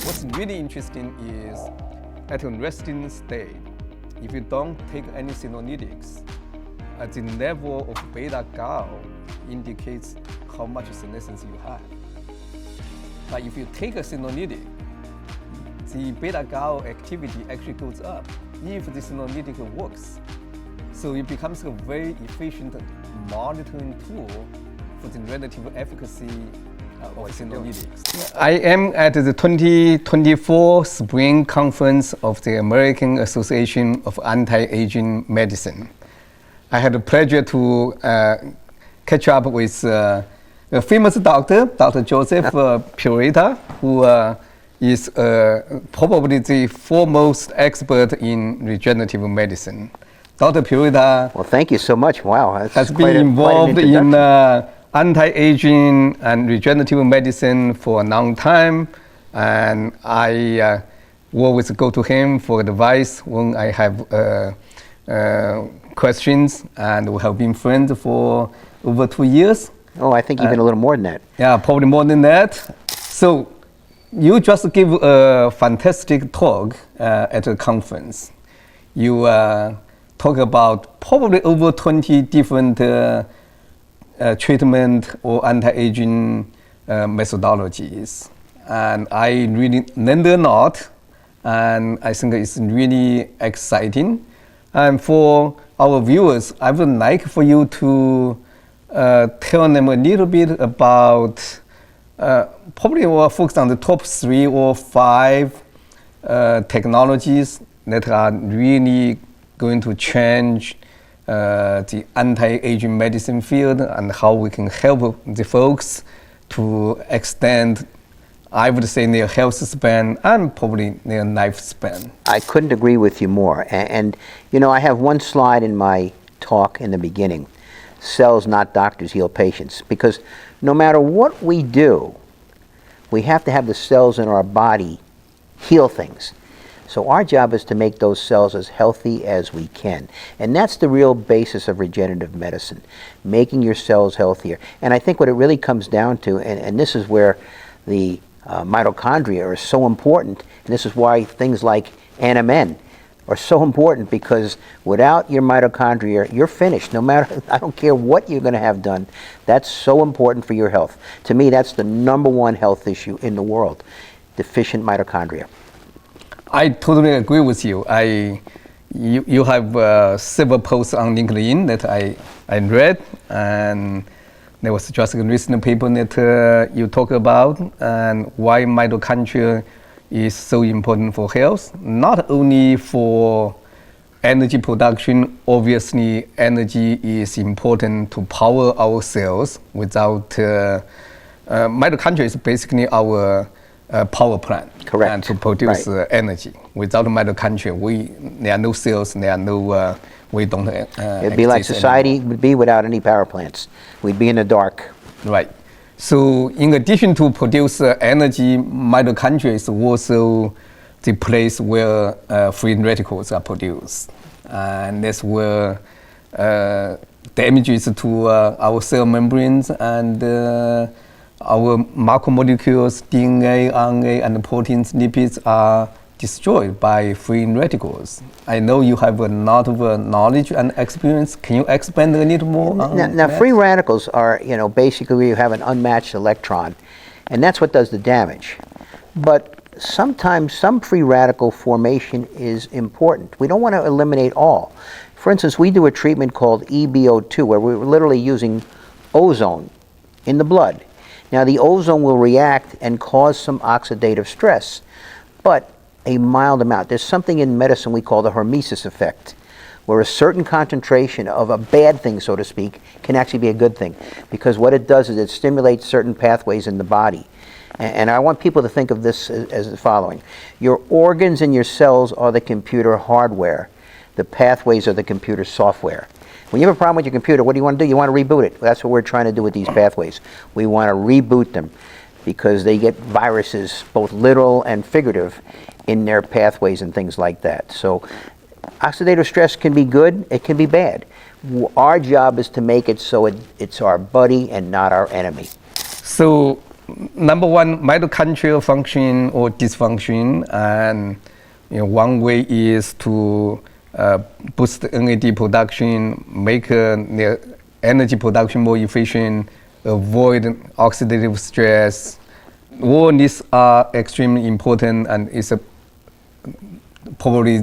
What's really interesting is at a resting state, if you don't take any senolytics, the level of beta-gal indicates how much senescence you have. But if you take a senolytic, the beta-gal activity actually goes up if the senolytic works. So it becomes a very efficient monitoring tool for the relative efficacy of senolytics. I am at the 2024 Spring Conference of the American Association of Anti-Aging Medicine. I had the pleasure to catch up with a famous doctor, Dr. Joseph Purita, who is probably the foremost expert in regenerative medicine. Dr. Purita well, thank you so much. Wow, has been involved in anti-aging and regenerative medicine for a long time, and I always go to him for advice when I have questions, and we have been friends for over 2 years. Oh, I think even a little more than that. Yeah, probably more than that. So you just give a fantastic talk at a conference. You talk about probably over 20 different treatment or anti-aging methodologies. And I really learned a lot, and I think it's really exciting. And for our viewers, I would like for you to tell them a little bit about, probably we'll focus on the top 3 or 5 technologies that are really going to change the anti-aging medicine field and how we can help the folks to extend, I would say, their health span and probably their lifespan. I couldn't agree with you more. And you know, I have one slide in my talk in the beginning. Cells, not doctors, heal patients. Because no matter what we do, we have to have the cells in our body heal things. So our job is to make those cells as healthy as we can. And that's the real basis of regenerative medicine, making your cells healthier. And I think what it really comes down to, and this is where the mitochondria are so important, and this is why things like NMN are so important, because without your mitochondria, you're finished. No matter, I don't care what you're going to have done. That's so important for your health. To me, that's the #1 health issue in the world, deficient mitochondria. I totally agree with you. You have several posts on LinkedIn that I read, and there was just a recent paper that you talk about, and why mitochondria is so important for health, not only for energy production. Obviously, energy is important to power our cells. Without mitochondria is basically our power plant. Correct. And to produce energy. Without mitochondria, there are no cells, there are no, we don't it'd be like society anymore. would be without any power plants. We'd be in the dark. Right. So in addition to produce energy, mitochondria is also the place where free radicals are produced. And that's where damages to our cell membranes and our macromolecules, DNA, RNA, and proteins, lipids are destroyed by free radicals. I know you have a lot of knowledge and experience. Can you expand a little more on now free radicals are, you know, basically where you have an unmatched electron, and that's what does the damage. But sometimes some free radical formation is important. We don't want to eliminate all. For instance, we do a treatment called EBO2, where we're literally using ozone in the blood. Now, the ozone will react and cause some oxidative stress, but a mild amount. There's something in medicine we call the hormesis effect, where a certain concentration of a bad thing, so to speak, can actually be a good thing, because what it does is it stimulates certain pathways in the body. And I want people to think of this as the following. Your organs and your cells are the computer hardware. The pathways are the computer software. When you have a problem with your computer, what do you want to do? You want to reboot it. That's what we're trying to do with these pathways. We want to reboot them because they get viruses, both literal and figurative, in their pathways and things like that. So oxidative stress can be good, it can be bad. Our job is to make it so it's our buddy and not our enemy. So number one, mitochondrial function or dysfunction, and one way is to boost NAD production, make the energy production more efficient, avoid oxidative stress. All these are extremely important, and it's probably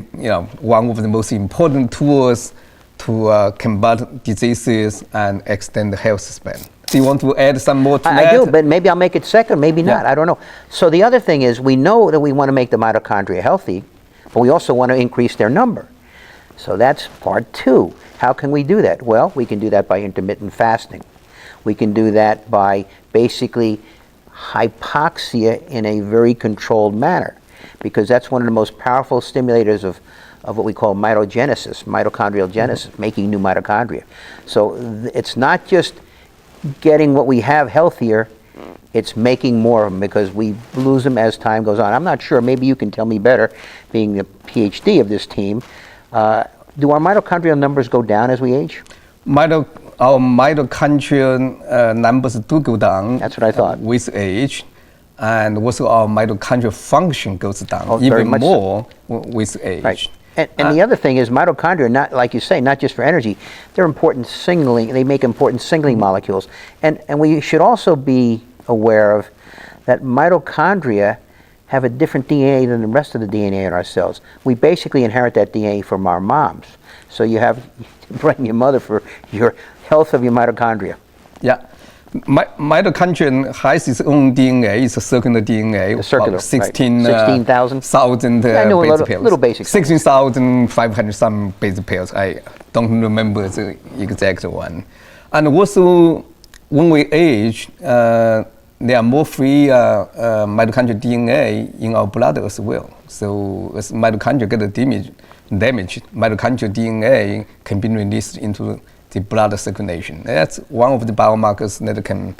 one of the most important tools to combat diseases and extend the health span. Do you want to add some more to that? I do, but maybe I'll make it second, maybe not. I don't know. So the other thing is, we know that we want to make the mitochondria healthy, but we also want to increase their number. So that's part two. How can we do that? Well, we can do that by intermittent fasting. We can do that by basically hypoxia in a very controlled manner, because that's one of the most powerful stimulators of what we call mitogenesis, mitochondrial genesis, making new mitochondria. So it's not just getting what we have healthier, it's making more of them, because we lose them as time goes on. I'm not sure, maybe you can tell me better, being the PhD of this team. Do our mitochondrial numbers go down as we age? Our mitochondrial numbers do go down. That's what I thought. With age, and also our mitochondrial function goes down even more with age. Right. And the other thing is, mitochondria, not like you say, not just for energy, they're important signaling, they make important signaling molecules. And we should also be aware of that mitochondria have a different DNA than the rest of the DNA in our cells. We basically inherit that DNA from our moms. So you have to blame your mother for your health of your mitochondria. Yeah. Mitochondria has its own DNA. It's a circular DNA. Circular, 16,000 base pairs. Little basic. 16,500 some base pairs. I don't remember the exact one. And also, when we age, there are more free mitochondrial DNA in our blood as well. So as mitochondria get damaged, mitochondrial DNA can be released into the blood circulation. That's one of the biomarkers that can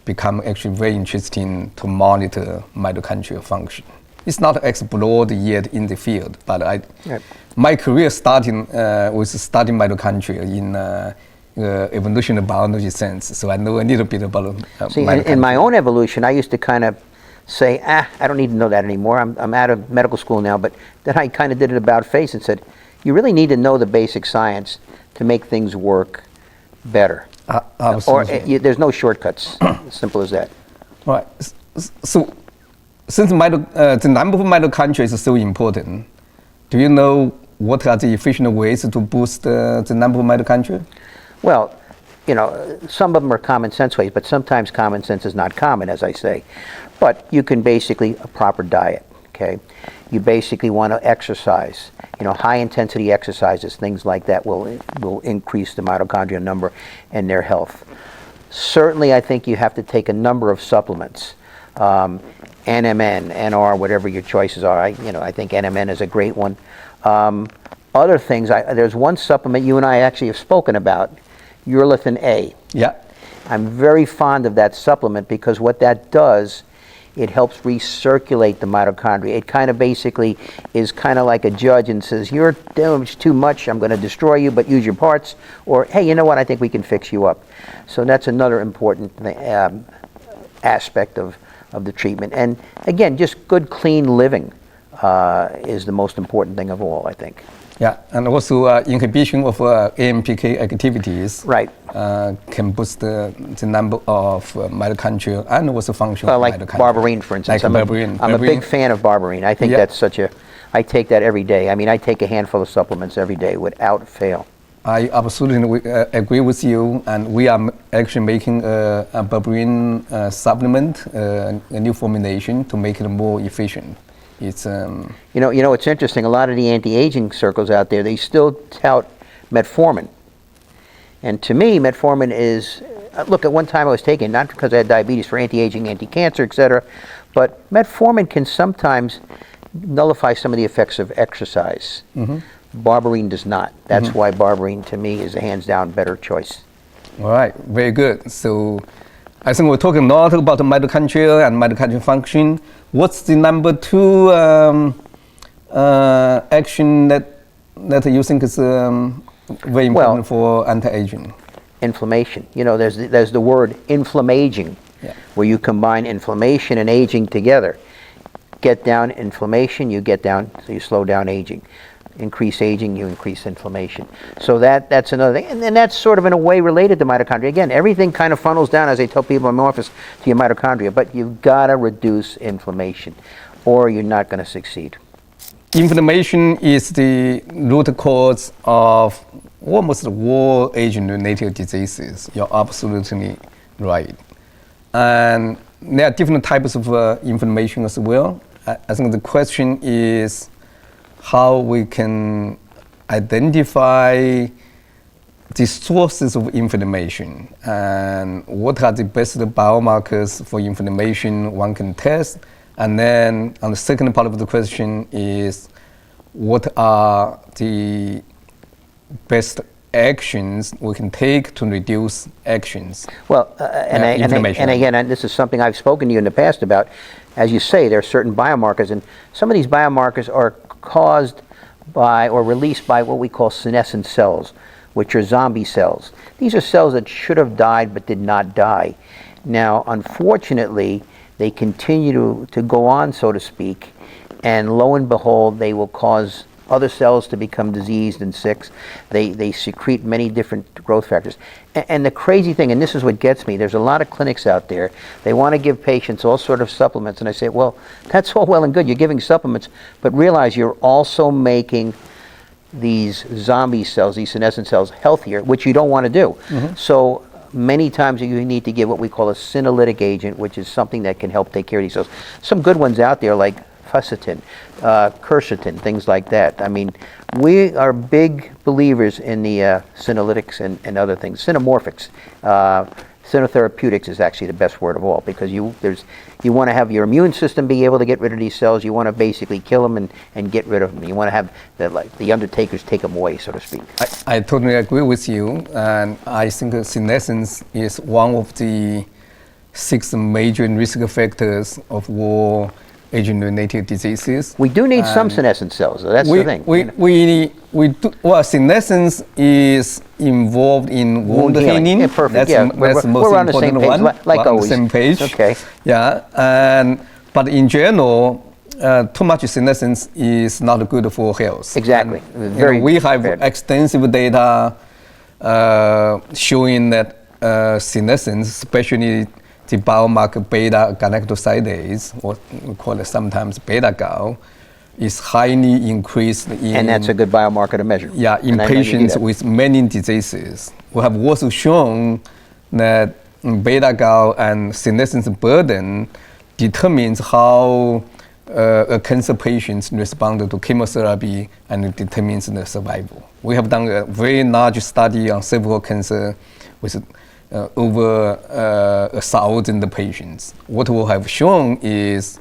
become actually very interesting to monitor mitochondrial function. It's not explored yet in the field, but my career starting was studying mitochondria in evolutionary biology sense, so I know a little bit about mitochondria. In my own evolution, I used to kind of say, I don't need to know that anymore. I'm out of medical school now, but then I kind of did it about face and said, you really need to know the basic science to make things work better. Or there's no shortcuts. Simple as that. Right. So, since the number of mitochondria is so important, do you know what are the efficient ways to boost the number of mitochondria? Well, some of them are common sense ways, but sometimes common sense is not common, as I say. But you can basically, a proper diet, okay? You basically want to exercise. High intensity exercises, things like that will increase the mitochondrial number and their health. Certainly, I think you have to take a number of supplements. NMN, NR, whatever your choices are. I think NMN is a great one. Other things, there's one supplement you and I actually have spoken about, urolithin A. Yeah. I'm very fond of that supplement because what that does, it helps recirculate the mitochondria. It kind of basically is kind of like a judge and says, you're doing too much, I'm going to destroy you, but use your parts. Or, hey, you know what, I think we can fix you up. So that's another important aspect of the treatment. And again, just good, clean living is the most important thing of all, I think. Yeah, and also inhibition of AMPK activities can boost the number of mitochondria and also function of like mitochondria. Berberine, for instance. Like I'm a big fan of Berberine. I think that's I take that every day. I mean, I take a handful of supplements every day without fail. I absolutely agree with you, and we are actually making a Berberine supplement, a new formulation to make it more efficient. It's it's interesting. A lot of the anti-aging circles out there, they still tout metformin. And to me, metformin is, look, at one time I was taking it, not because I had diabetes, for anti-aging, anti-cancer, etc. But metformin can sometimes nullify some of the effects of exercise. Mm-hmm. Berberine does not. That's why Berberine, to me, is a hands-down better choice. All right, very good. So I think we're talking a lot about the mitochondria and mitochondrial function. What's the number two action that you think is very important for anti-aging? Inflammation. There's the word inflammaging. where you combine inflammation and aging together. Get down inflammation, you get down, so you slow down aging. Increase aging, you increase inflammation. So that's another thing. And then that's sort of in a way related to mitochondria. Again, everything kind of funnels down, as I tell people in my office, to your mitochondria. But you've got to reduce inflammation, or you're not going to succeed. Inflammation is the root cause of almost all age-related diseases. You're absolutely right. And there are different types of inflammation as well. I think the question is how we can identify the sources of inflammation and what are the best biomarkers for inflammation one can test. And then on the second part of the question is what are the best actions we can take to reduce actions. Well, and again, this is something I've spoken to you in the past about. As you say, there are certain biomarkers, and some of these biomarkers are caused by or released by what we call senescent cells, which are zombie cells. These are cells that should have died but did not die. Now, unfortunately, they continue to go on, so to speak, and lo and behold, they will cause other cells to become diseased and sick. They secrete many different growth factors. And the crazy thing, and this is what gets me, there's a lot of clinics out there, they want to give patients all sort of supplements, and I say, well, that's all well and good, you're giving supplements, but realize you're also making these zombie cells, these senescent cells, healthier, which you don't want to do. Mm-hmm. So many times you need to give what we call a senolytic agent, which is something that can help take care of these cells. Some good ones out there like fisetin, quercetin, things like that. I mean, we are big believers in the senolytics and other things. Xenomorphics, xenotherapeutics is actually the best word of all, because you want to have your immune system be able to get rid of these cells. You want to basically kill them and get rid of them. You want to have the undertakers take them away, so to speak. I totally agree with you, and I think senescence is one of the 6 major risk factors of all age-related diseases. We do need some senescent cells, so that's the thing. We do, well, senescence is involved in wound healing. Yeah, perfect. That's the most we're on the same important page, one. like we're always. On the same page. Okay. Yeah, but in general, too much senescence is not good for health. Exactly. We have extensive data showing that senescence, especially the biomarker beta-galactosidase, or we call it sometimes beta-gal, is highly increased in... And that's a good biomarker to measure. Yeah, in patients with many diseases. We have also shown that beta-gal and senescence burden determines how a cancer patient responds to chemotherapy, and it determines the survival. We have done a very large study on cervical cancer with over 1,000 patients. What we have shown is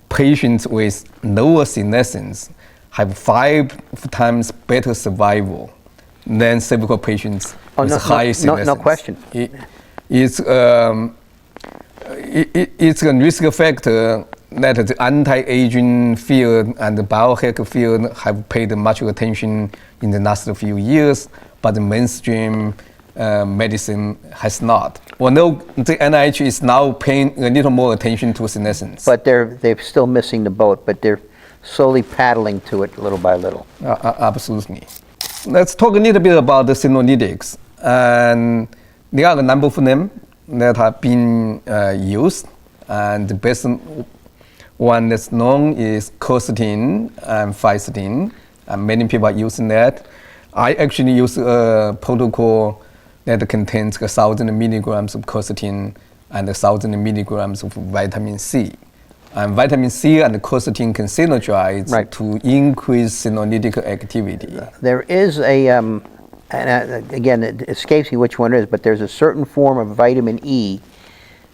patients with lower senescence have 5 times better survival than cervical patients with high senescence. No question. It's a risk factor that the anti-aging field and the biohack field have paid much attention in the last few years, but the mainstream medicine has not. Well, no, the NIH is now paying a little more attention to senescence. But they're still missing the boat, but they're slowly paddling to it little by little. Absolutely. Let's talk a little bit about the Senolytics. And there are a number of them that have been used. And the best one that's known is quercetin and fisetin. And many people are using that. I actually use a protocol that contains 1,000 milligrams of quercetin and 1,000 milligrams of vitamin C. And vitamin C and quercetin can synergize to increase senolytic activity. There is and again, it escapes me which one it is, but there's a certain form of vitamin E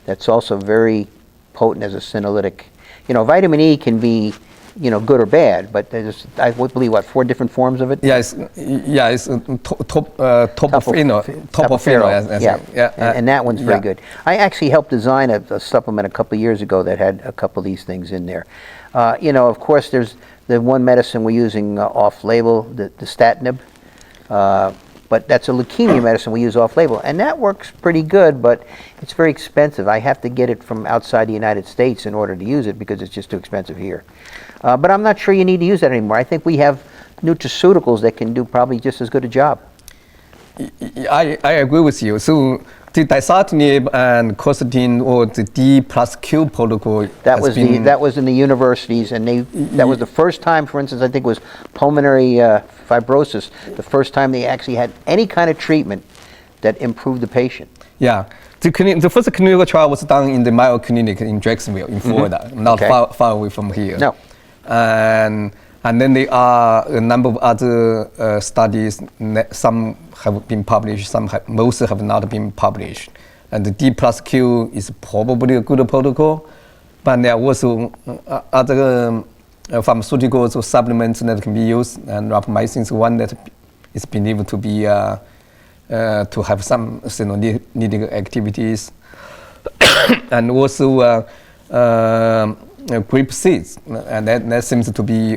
that's also very potent as a senolytic. You know, vitamin E can be, good or bad, but there's, I believe, 4 different forms of it? Yes, topophenol. And that one's very good. I actually helped design a supplement a couple of years ago that had a couple of these things in there. Of course, there's the one medicine we're using off-label, the statinib. but that's a leukemia medicine we use off-label, and that works pretty good, but it's very expensive. I have to get it from outside the United States in order to use it because it's just too expensive here. But I'm not sure you need to use that anymore. I think we have nutraceuticals that can do probably just as good a job. I agree with you. So the dasatinib and quercetin, or the D plus Q protocol, that was in the universities, and that was the first time, for instance, I think it was pulmonary fibrosis, the first time they actually had any kind of treatment that improved the patient. Yeah. The first clinical trial was done in the Mayo Clinic in Jacksonville, in Florida, not far away from here. No. And then there are a number of other studies. Some have been published, most have not been published. And the D plus Q is probably a good protocol, but there are also other pharmaceuticals or supplements that can be used, and rapamycin is one that is believed to be to have some senolytic activities, and also grape seeds, and that seems to be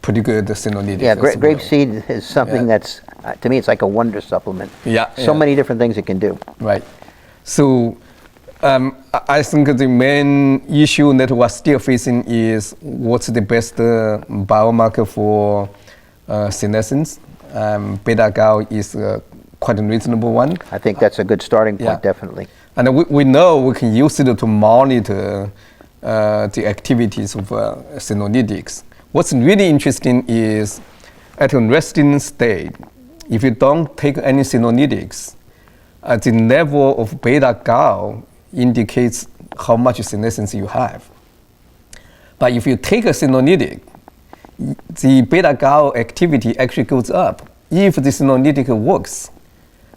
pretty good senolytic. Yeah, grape seed is something that's, to me, it's like a wonder supplement. Yeah. So many different things it can do. Right. So I think the main issue that we're still facing is what's the best biomarker for senescence. Beta-gal is quite a reasonable one. I think that's a good starting point, definitely. And we know we can use it to monitor the activities of senolytics. What's really interesting is at a resting state, if you don't take any senolytics, the level of beta-gal indicates how much senescence you have. But if you take a senolytic, the beta-gal activity actually goes up if the senolytic works.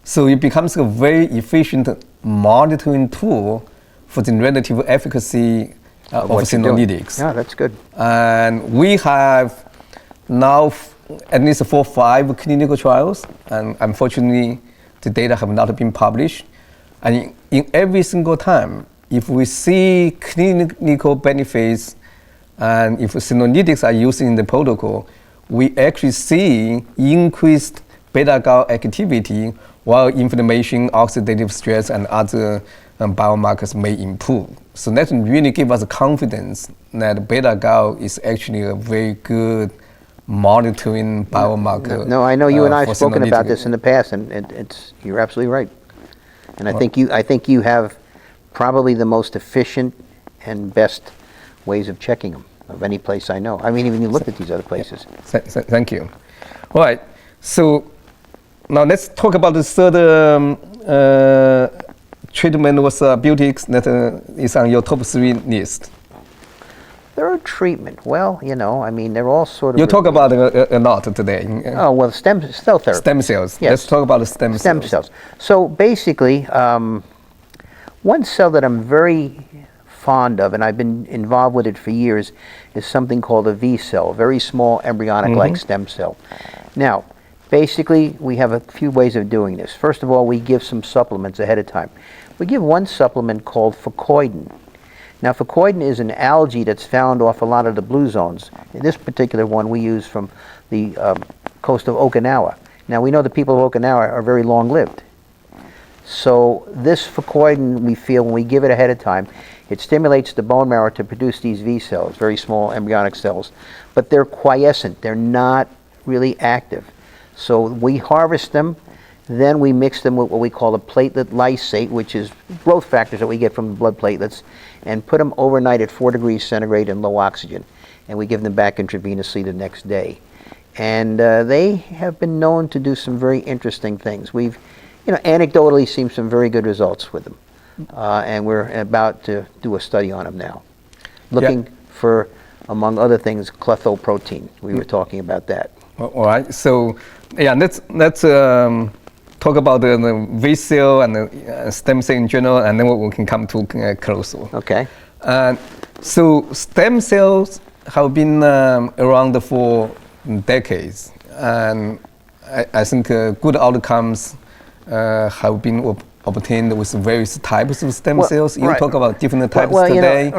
So it becomes a very efficient monitoring tool for the relative efficacy of senolytics. Yeah, that's good. And we have now at least 4 or 5 clinical trials, and unfortunately the data have not been published. And in every single time, if we see clinical benefits and if senolytics are used in the protocol, we actually see increased beta-gal activity while inflammation, oxidative stress, and other biomarkers may improve. So that really gives us confidence that beta-gal is actually a very good monitoring biomarker. No, I know you and I have spoken about this in the past, and you're absolutely right. And I think you have probably the most efficient and best ways of checking them of any place I know. I mean, even you looked at these other places. Thank you. All right. So now let's talk about the third treatment with therapeutics that is on your top 3 list. Third treatment. Well, I mean, they're all sort of. You talk about a lot today. Oh, well, stem cell therapy. Stem cells. Yes. Let's talk about the stem cells. So basically, one cell that I'm very fond of, and I've been involved with it for years, is something called a VSEL, very small embryonic-like stem cell. Now, basically, we have a few ways of doing this. First of all, we give some supplements ahead of time. We give one supplement called fisetin. Now, fisetin is an algae that's found off a lot of the blue zones. In this particular one, we use from the coast of Okinawa. Now, we know the people of Okinawa are very long-lived. So this fisetin, we feel, when we give it ahead of time, it stimulates the bone marrow to produce these V cells, very small embryonic cells. But they're quiescent. They're not really active. So we harvest them, then we mix them with what we call a platelet lysate, which is growth factors that we get from the blood platelets, and put them overnight at 4 degrees centigrade and low oxygen. And we give them back intravenously the next day. And they have been known to do some very interesting things. We've, anecdotally seen some very good results with them. And we're about to do a study on them now. Looking for, among other things, Klotho protein. We were talking about that. All right. So, let's talk about the VSEL and the stem cell in general, and then we can come to Klotho. Okay. So stem cells have been around for decades, and I think good outcomes have been obtained with various types of stem cells. You talk about different types today.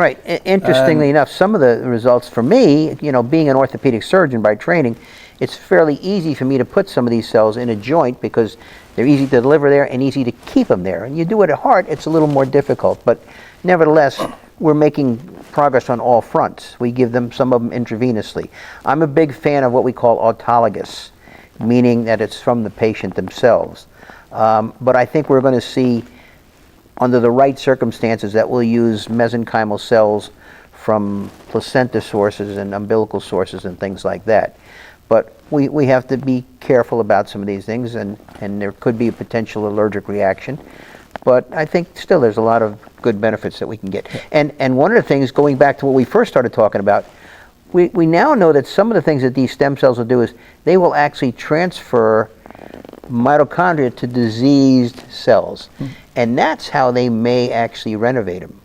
Interestingly enough, some of the results for me, being an orthopedic surgeon by training, it's fairly easy for me to put some of these cells in a joint because they're easy to deliver there and easy to keep them there. And you do it at heart, it's a little more difficult. But nevertheless, we're making progress on all fronts. We give them some of them intravenously. I'm a big fan of what we call autologous, meaning that it's from the patient themselves. But I think we're going to see, under the right circumstances, that we'll use mesenchymal cells from placenta sources and umbilical sources and things like that. But we have to be careful about some of these things, and there could be a potential allergic reaction. But I think still there's a lot of good benefits that we can get. And one of the things, going back to what we first started talking about, we now know that some of the things that these stem cells will do is they will actually transfer mitochondria to diseased cells. And that's how they may actually renovate them.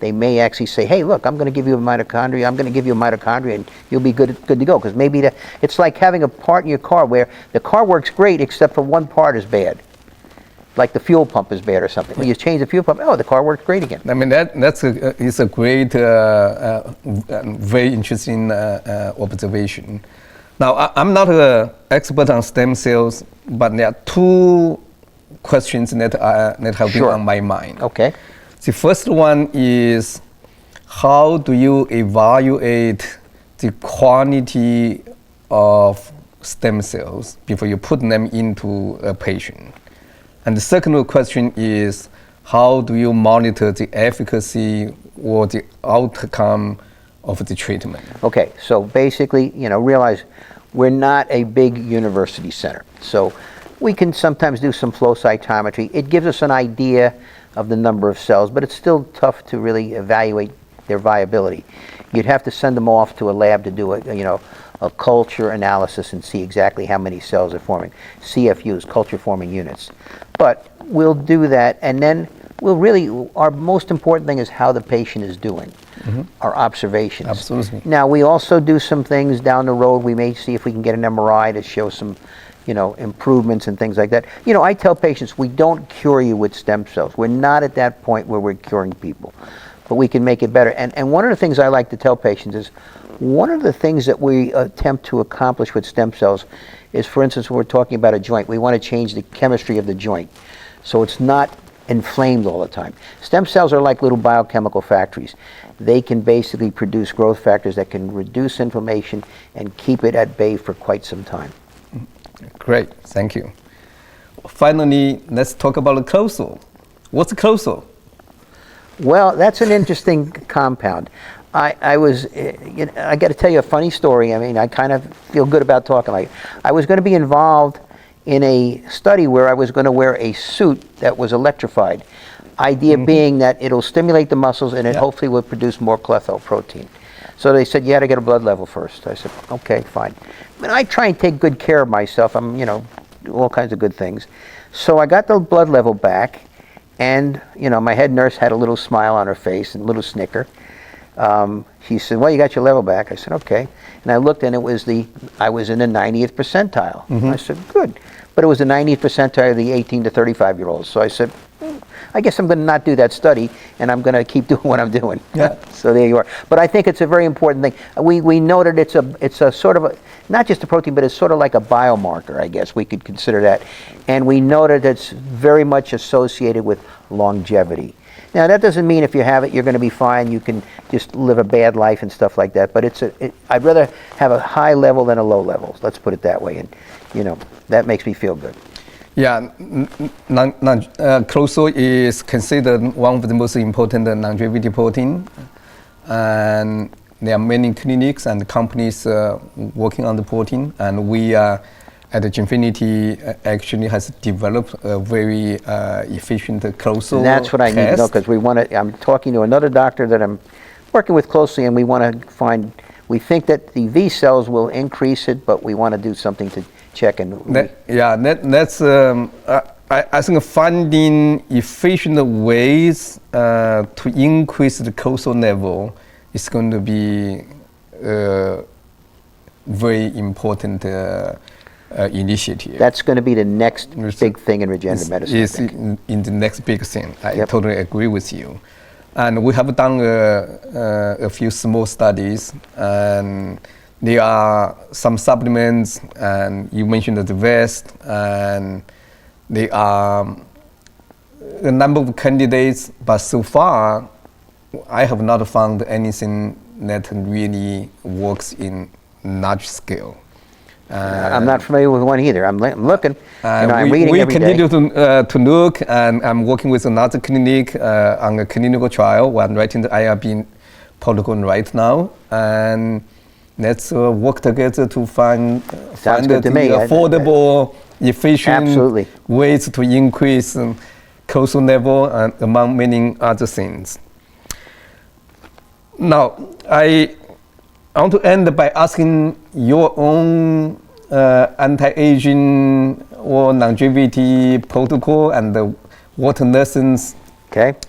They may actually say, hey, look, I'm going to give you a mitochondria, and you'll be good to go. Because maybe it's like having a part in your car where the car works great except for one part is bad. Like the fuel pump is bad or something. When you change the fuel pump, the car works great again. I mean, that's a great, very interesting observation. Now, I'm not an expert on stem cells, but there are two questions that have been on my mind. Okay. The first one is, how do you evaluate the quantity of stem cells before you put them into a patient? And the second question is, how do you monitor the efficacy or the outcome of the treatment? Okay, so basically, realize we're not a big university center. So we can sometimes do some flow cytometry. It gives us an idea of the number of cells, but it's still tough to really evaluate their viability. You'd have to send them off to a lab to do a culture analysis and see exactly how many cells are forming. CFUs, culture forming units. But we'll do that, and then our most important thing is how the patient is doing, our observations. Absolutely. Now, we also do some things down the road. We may see if we can get an MRI to show some improvements and things like that. I tell patients, we don't cure you with stem cells. We're not at that point where we're curing people, but we can make it better. And one of the things I like to tell patients is, one of the things that we attempt to accomplish with stem cells is, for instance, when we're talking about a joint, we want to change the chemistry of the joint so it's not inflamed all the time. Stem cells are like little biochemical factories. They can basically produce growth factors that can reduce inflammation and keep it at bay for quite some time. Great, thank you. Finally, let's talk about Klotho. What's Klotho? Well, that's an interesting compound. I got to tell you a funny story. I mean, I kind of feel good about talking like it. I was going to be involved in a study where I was going to wear a suit that was electrified. Idea being that it'll stimulate the muscles and it hopefully will produce more Klotho protein. So they said, you had to get a blood level first. I said, okay, fine. But I try and take good care of myself. I'm, do all kinds of good things. So I got the blood level back, and, my head nurse had a little smile on her face and a little snicker. She said, well, you got your level back. I said, okay. And I looked, and I was in the 90th percentile. I said, good. But it was the 90th percentile of the 18 to 35-year-olds. So I said, I guess I'm going to not do that study, and I'm going to keep doing what I'm doing. Yeah. So there you are. But I think it's a very important thing. We know that it's a sort of not just a protein, but it's sort of like a biomarker, I guess we could consider that. And we know that it's very much associated with longevity. Now, that doesn't mean if you have it, you're going to be fine. You can just live a bad life and stuff like that. But I'd rather have a high level than a low level. Let's put it that way. And, that makes me feel good. Yeah, Klotho is considered one of the most important longevity protein. And there are many clinics and companies working on the protein. And we at Ginfinity actually has developed a very efficient Klotho And that's what I need to know, because I'm talking to another doctor that I'm working with closely, and we want to we think that the VSELs will increase it, but we want to do something to check. And that's I think finding efficient ways to increase the Klotho level is going to be a very important initiative. That's going to be the next big thing in regenerative medicine. Is in the next big thing. I totally agree with you. And we have done a few small studies, and there are some supplements, and you mentioned the vest, and there are a number of candidates, but so far, I have not found anything that really works in large scale. I'm not familiar with one either. I'm looking. I'm we, reading we every day. continue to look, and I'm working with another clinic on a clinical trial. We're writing the IRB protocol right now, and let's work together to find good to the me. affordable, efficient Absolutely. ways to increase cortisol level, and among many other things. Now, I want to end by asking your own anti-aging or longevity protocol and what lessons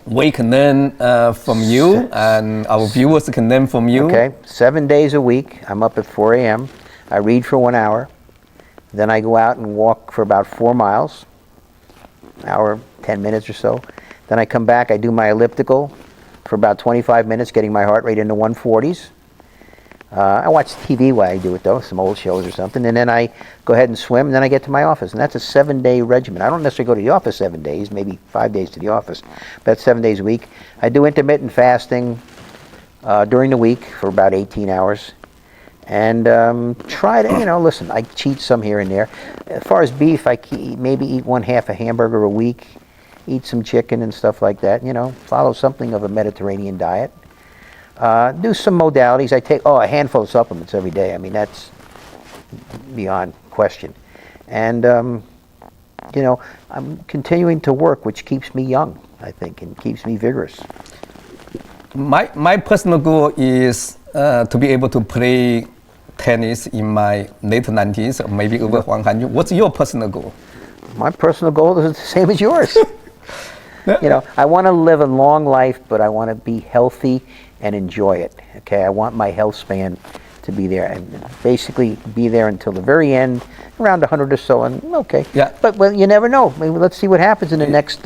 we can learn from you and our viewers can learn from you. Okay, 7 days a week. I'm up at 4 a.m. I read for 1 hour. Then I go out and walk for about 4 miles, hour, 10 minutes or so. Then I come back, I do my elliptical for about 25 minutes, getting my heart rate into 140s. I watch TV while I do it though, some old shows or something, and then I go ahead and swim, and then I get to my office, and that's a 7-day regimen. I don't necessarily go to the office 7 days, maybe 5 days to the office, but that's 7 days a week. I do intermittent fasting during the week for about 18 hours, and try to, listen, I cheat some here and there. As far as beef, I maybe eat 1/2 a hamburger a week, eat some chicken and stuff like that, follow something of a Mediterranean diet. Do some modalities. I take a handful of supplements every day. I mean, that's beyond question. And, I'm continuing to work, which keeps me young, I think, and keeps me vigorous. My personal goal is to be able to play tennis in my late 90s, or maybe over 100. What's your personal goal? My personal goal is the same as yours. I want to live a long life, but I want to be healthy and enjoy it. Okay, I want my health span to be there and basically be there until the very end, around 100 or so. And okay, yeah. But you never know. Maybe let's see what happens in the next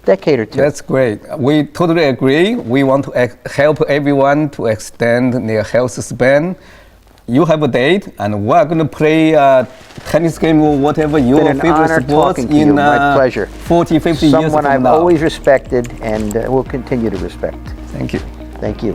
decade or two. That's great. We totally agree. We want to help everyone to extend their health span. You have a date, and we're going to play a tennis game or whatever your favorite sports in my pleasure. 40, 50 years from now. Someone I've always respected and will continue to respect. Thank you. Thank you.